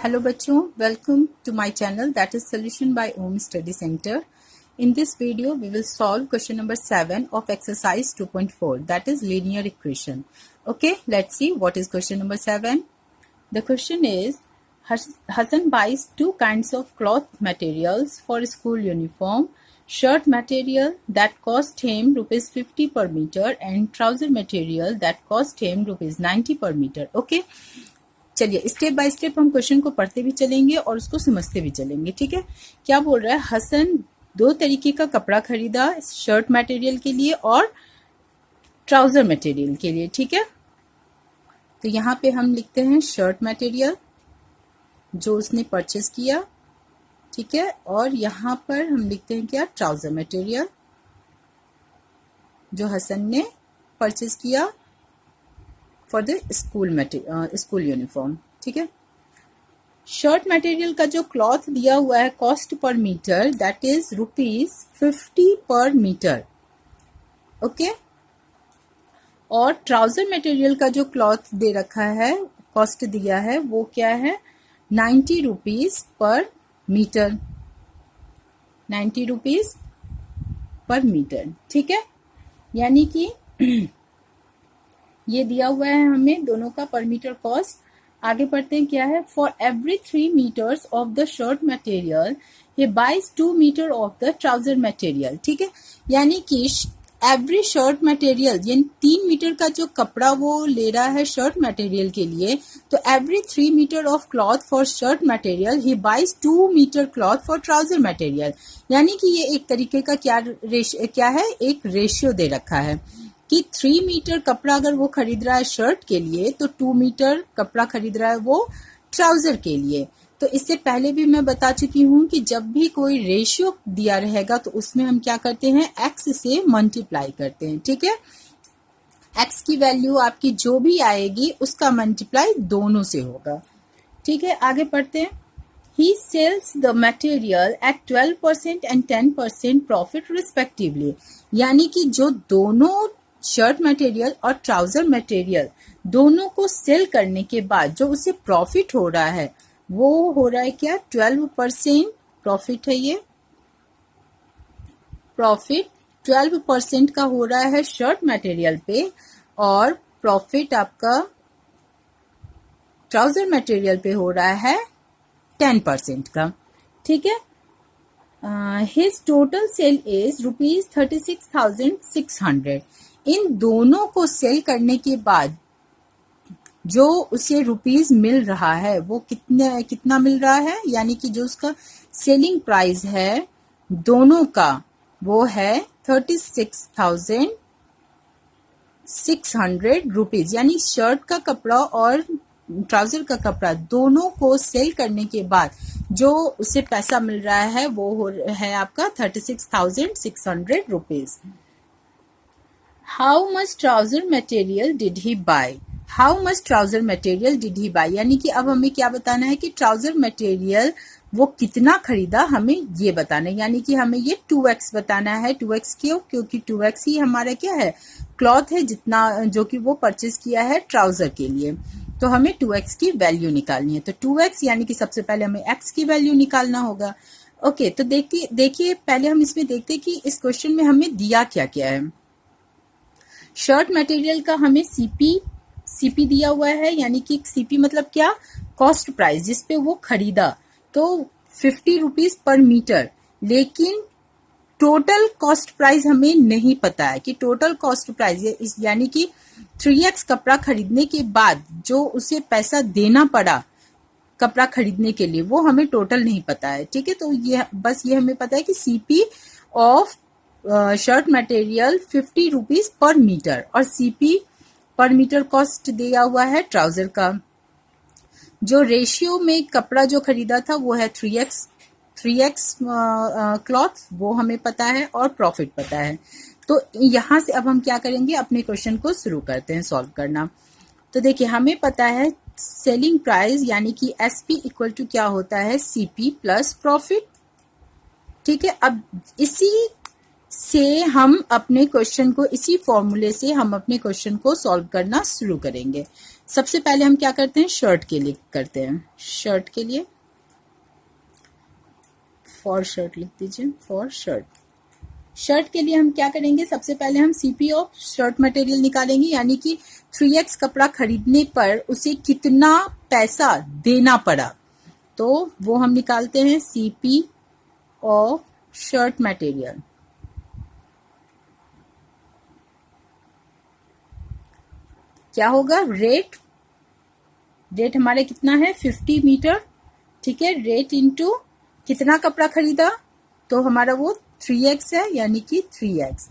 Hello बच्चों, welcome to my channel that is Solution by Om Study Center. In this video, we will solve question number 7 of exercise 2.4 that is linear equation. Okay, let's see what is question number 7. The question is Hassan buys two kinds of cloth materials for school uniform. Shirt material that cost him rupees 50 per meter and trouser material that cost him rupees 90 per meter. Okay. चलिए step by step हम question को पढ़ते भी चलेंगे और उसको समझते भी चलेंगे। ठीक है, क्या बोल रहा है? हसन दो तरीके का कपड़ा खरीदा, शर्ट मटेरियल के लिए और ट्राउजर मटेरियल के लिए। ठीक है, तो यहाँ पे हम लिखते हैं शर्ट मटेरियल जो उसने परचेस किया। ठीक है, और यहाँ पर हम लिखते हैं क्या? ट्राउजर मटेरियल जो हसन ने परचेस किया फॉर द स्कूल यूनिफॉर्म। ठीक है, शर्ट मटेरियल का जो क्लॉथ दिया हुआ है cost per metre that is rupees 50 पर मीटर। ओके, और ट्राउजर मटेरियल का जो क्लॉथ दे रखा है, कॉस्ट दिया है, वो क्या है? 90 rupees per metre. 90 rupees per metre. ठीक है, यानी कि ये दिया हुआ है हमें दोनों का पर मीटर कॉस्ट। आगे पढ़ते हैं क्या है? For every 3 meters of the shirt material he buys 2 meter of the trouser material. ठीक है, यानी कि एवरी शर्ट मटेरियल यानी 3 मीटर का जो कपड़ा वो ले रहा है शर्ट मटेरियल के लिए, तो every 3 meter of cloth for shirt material he buys 2 meter cloth for trouser material. यानी कि ये एक तरीके का क्या है? एक रेशियो दे रखा है कि 3 मीटर कपड़ा अगर वो खरीद रहा है शर्ट के लिए तो 2 मीटर कपड़ा खरीद रहा है वो ट्राउजर के लिए। तो इससे पहले भी मैं बता चुकी हूँ कि जब भी कोई रेशियो दिया रहेगा तो उसमें हम क्या करते हैं? एक्स से मल्टीप्लाई करते हैं। ठीक है, एक्स की वैल्यू आपकी जो भी आएगी उसका मल्टीप्लाई दोनों से होगा। ठीक है, आगे पढ़ते हैं। He sells the material at 12% and 10% profit respectively। यानी कि जो दोनों शर्ट मटेरियल और ट्राउजर मटेरियल दोनों को सेल करने के बाद जो उसे प्रॉफिट हो रहा है वो हो रहा है क्या? 12% प्रॉफिट है। ये प्रॉफिट 12% का हो रहा है शर्ट मटेरियल पे और प्रॉफिट आपका ट्राउजर मटेरियल पे हो रहा है 10% का। ठीक है, his total sale is rupees 36,600। इन दोनों को सेल करने के बाद जो उसे रुपीज मिल रहा है वो कितना मिल रहा है? यानी कि जो उसका सेलिंग प्राइस है दोनों का वो है 36,600 रुपीज। यानी शर्ट का कपड़ा और ट्राउजर का कपड़ा दोनों को सेल करने के बाद जो उसे पैसा मिल रहा है वो है आपका 36,600 rupees. How much trouser material did he buy? How much trouser material did he buy, यानी कि अब हमें क्या बताना है कि ट्राउजर मटेरियल वो कितना खरीदा, हमें ये बताना है। यानी कि हमें ये 2x बताना है। 2x क्यों? क्योंकि 2x ही हमारा क्या है? क्लॉथ है जितना जो कि वो परचेस किया है ट्राउजर के लिए। तो हमें 2x की वैल्यू निकालनी है। तो 2x यानी कि सबसे पहले हमें x की वैल्यू निकालना होगा। ओके, तो देखिए पहले हम इसमें देखते हैं कि इस क्वेश्चन में हमें दिया क्या क्या है। शर्ट मटेरियल का हमें सीपी दिया हुआ है, यानी कि सीपी मतलब क्या? कॉस्ट प्राइस जिसपे वो खरीदा, तो 50 रुपीज पर मीटर। लेकिन टोटल कॉस्ट प्राइस हमें नहीं पता है कि टोटल कॉस्ट प्राइस यानी कि 3x कपड़ा खरीदने के बाद जो उसे पैसा देना पड़ा कपड़ा खरीदने के लिए वो हमें टोटल नहीं पता है। ठीक है, तो ये बस ये हमें पता है कि CP of shirt material 50 rupees per meter और सीपी पर मीटर कॉस्ट दिया हुआ है ट्राउजर का। जो रेशियो में कपड़ा जो खरीदा था वो है 3x क्लॉथ, वो हमें पता है और प्रॉफिट पता है। तो यहां से अब हम क्या करेंगे? अपने क्वेश्चन को शुरू करते हैं सॉल्व करना। तो देखिए हमें पता है सेलिंग प्राइस यानी कि एसपी इक्वल टू क्या होता है? CP plus profit. ठीक है, अब इसी से हम अपने क्वेश्चन को, इसी फॉर्मूले से हम अपने क्वेश्चन को सॉल्व करना शुरू करेंगे। सबसे पहले हम क्या करते हैं, शर्ट के लिए करते हैं। शर्ट के लिए फॉर शर्ट लिख दीजिए, फॉर शर्ट। शर्ट के लिए हम क्या करेंगे, सबसे पहले हम सीपी ऑफ शर्ट मटेरियल निकालेंगे, यानी कि 3x कपड़ा खरीदने पर उसे कितना पैसा देना पड़ा, तो वो हम निकालते हैं सीपी ऑफ शर्ट मटेरियल। क्या होगा, रेट हमारे कितना है 50 मीटर, ठीक है। रेट इंटू कितना कपड़ा खरीदा, तो हमारा वो 3x है, यानी कि 3x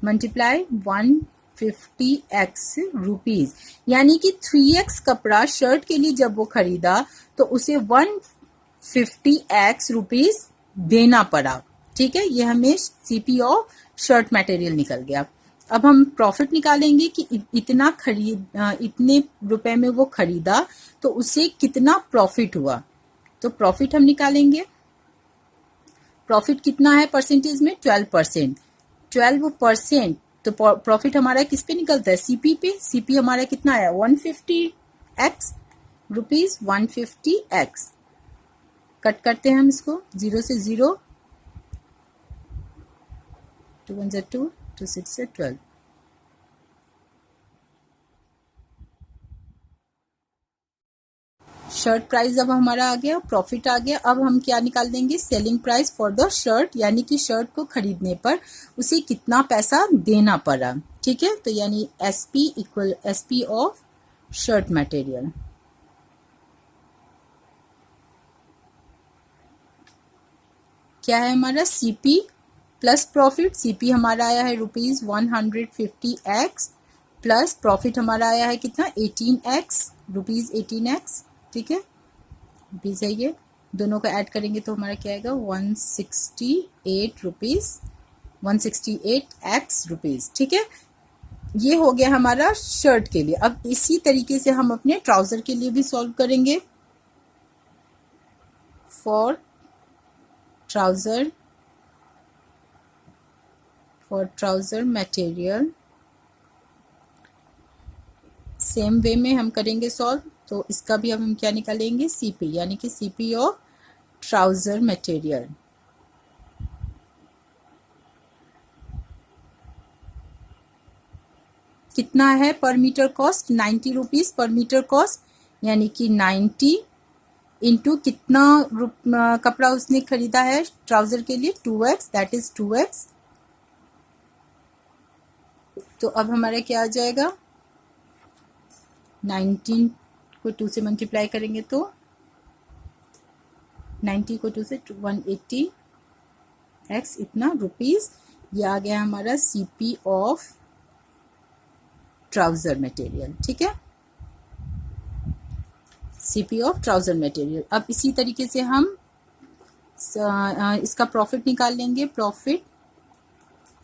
मल्टीप्लाई 150x रुपीज, यानी कि 3x कपड़ा शर्ट के लिए जब वो खरीदा तो उसे 150x रुपीज देना पड़ा, ठीक है। ये हमें सीपी ऑफ शर्ट मटेरियल निकल गया। अब हम प्रॉफिट निकालेंगे कि इतने रुपए में वो खरीदा तो उसे कितना प्रॉफिट हुआ, तो प्रॉफिट हम निकालेंगे। प्रॉफिट कितना है परसेंटेज में, 12%। 12%, तो प्रॉफिट हमारा किस पे निकलता है, सीपी पे। सीपी हमारा कितना है 150x रुपीज, 150x। कट करते हैं हम इसको, 0 से 0, 2 1 से 2, 2 6 से 12। शर्ट प्राइस अब हमारा आ गया, प्रॉफिट आ गया। अब हम क्या निकाल देंगे, selling price for the shirt, यानी कि शर्ट को खरीदने पर उसे कितना पैसा देना पड़ा, ठीक है। तो यानी SP equal SP of shirt material. क्या है हमारा, सीपी प्लस प्रॉफिट। सीपी हमारा आया है रुपीज 150x, प्लस प्रॉफिट हमारा आया है कितना 18x, रुपीज 18x, ठीक है। रुपीज है ये, दोनों को ऐड करेंगे तो हमारा क्या आएगा 168 रुपीज, 168x रुपीज, ठीक है। ये हो गया हमारा शर्ट के लिए। अब इसी तरीके से हम अपने ट्राउजर के लिए भी सॉल्व करेंगे। For trouser material same way में हम करेंगे सॉल्व। तो इसका भी अब हम क्या निकालेंगे, सीपी, यानी कि सीपी ऑफ ट्राउजर मटेरियल। कितना है per meter cost, 90 rupees per meter cost, यानी कि 90 इंटू कितना कपड़ा उसने खरीदा है ट्राउजर के लिए, 2x, दैट इज 2x। तो अब हमारा क्या आ जाएगा, 19 को 2 से मल्टीप्लाई करेंगे तो 90 को 2 से 180x इतना रुपीज। ये आ गया हमारा सीपी ऑफ ट्राउजर मटेरियल, ठीक है, सीपी ऑफ ट्राउजर मटेरियल। अब इसी तरीके से हम इसका प्रॉफिट निकाल लेंगे। प्रॉफिट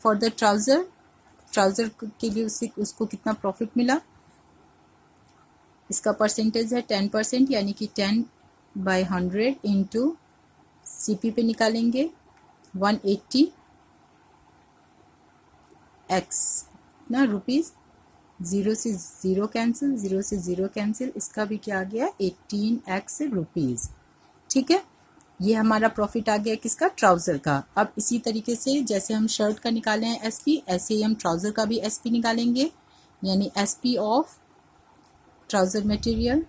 फॉर द ट्राउजर के लिए उसको कितना प्रॉफिट मिला, इसका परसेंटेज है 10%, यानी कि 10/100 इंटू सीपी पे निकालेंगे 180x ना रुपीज, 0 से 0 कैंसिल, 0 से 0 कैंसिल, इसका भी क्या आ गया 18x रुपीज, ठीक है। ये हमारा प्रॉफिट आ गया किसका, ट्राउजर का। अब इसी तरीके से जैसे हम शर्ट का निकाले हैं एसपी, ऐसे ही हम ट्राउजर का भी एसपी निकालेंगे, यानी एसपी ऑफ ट्राउजर मटेरियल।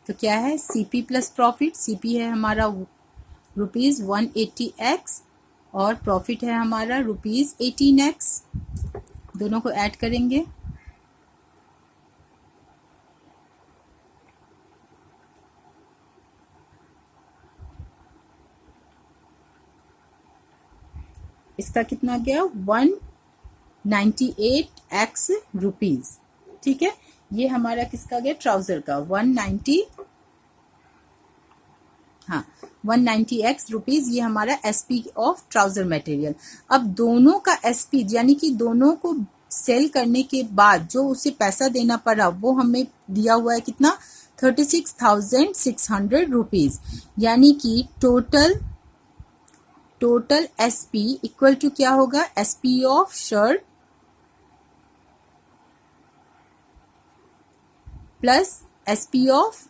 तो क्या है, सीपी प्लस प्रॉफिट। सीपी है हमारा रुपीज 180x और प्रॉफिट है हमारा रुपीज 18x, दोनों को ऐड करेंगे। इसका कितना गया 198x रुपीज, ठीक है। ये हमारा किसका गया, ट्राउजर का 190x रुपीज। ये हमारा एसपी ऑफ ट्राउजर मटेरियल। अब दोनों का एसपी, यानी कि दोनों को सेल करने के बाद जो उसे पैसा देना पड़ा वो हमें दिया हुआ है कितना 36,600 रुपीज, यानी कि total total SP equal to क्या होगा, SP of shirt plus SP of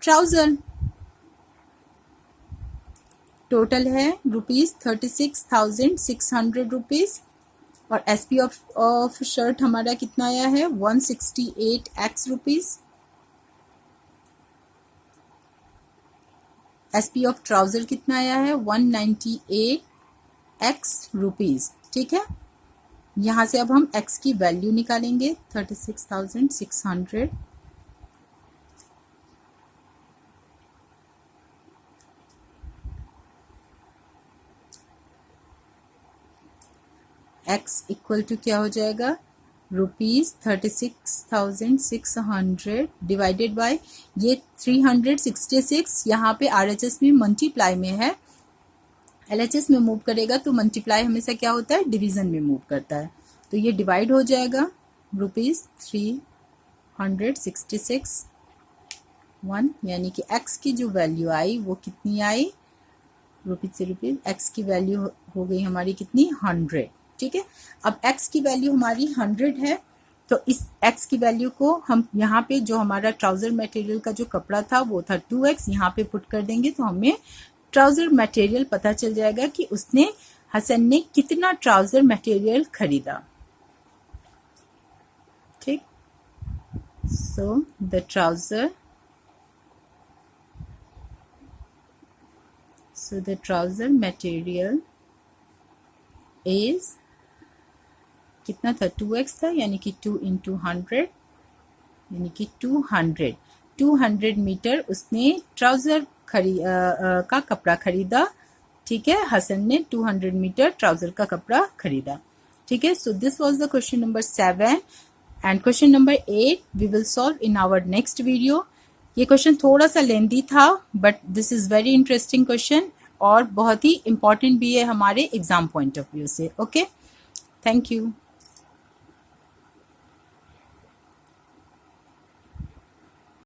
trouser. Total है ₹36,600 और एसपी ऑफ शर्ट हमारा कितना आया है 168x rupees. SP of trouser कितना आया है 198x रुपीज। ठीक है, यहां से अब हम x की वैल्यू निकालेंगे 36,600 x इक्वल टू क्या हो जाएगा ₹36,600 डिवाइडेड बाय ये 366 यहाँ पे RHS में मल्टीप्लाई में है, LHS में मूव करेगा तो मल्टीप्लाई हमेशा क्या होता है डिवीजन में मूव करता है, तो ये डिवाइड हो जाएगा ₹366 यानी कि x की जो वैल्यू आई वो कितनी आई रुपीज से रुपीज, x की वैल्यू हो गई हमारी कितनी 100। ठीक है, अब x की वैल्यू हमारी 100 है तो इस x की वैल्यू को हम यहाँ पे जो हमारा ट्राउजर मटेरियल का जो कपड़ा था वो था 2x, यहाँ पे पुट कर देंगे तो हमें ट्राउजर मटेरियल पता चल जाएगा कि हसन ने कितना ट्राउजर मटेरियल खरीदा। ठीक, so the trouser material is कितना था 2x था यानी कि 2 into 100 यानी कि 200 मीटर उसने ट्राउजर का कपड़ा खरीदा। ठीक है, हसन ने 200 मीटर ट्राउजर का कपड़ा खरीदा। ठीक है, so this was the question number 7 and question number 8 we will solve in our next video. ये क्वेश्चन थोड़ा सा लेंदी था but this is very interesting question और बहुत ही इंपॉर्टेंट भी है हमारे एग्जाम पॉइंट ऑफ व्यू से। Okay, thank you.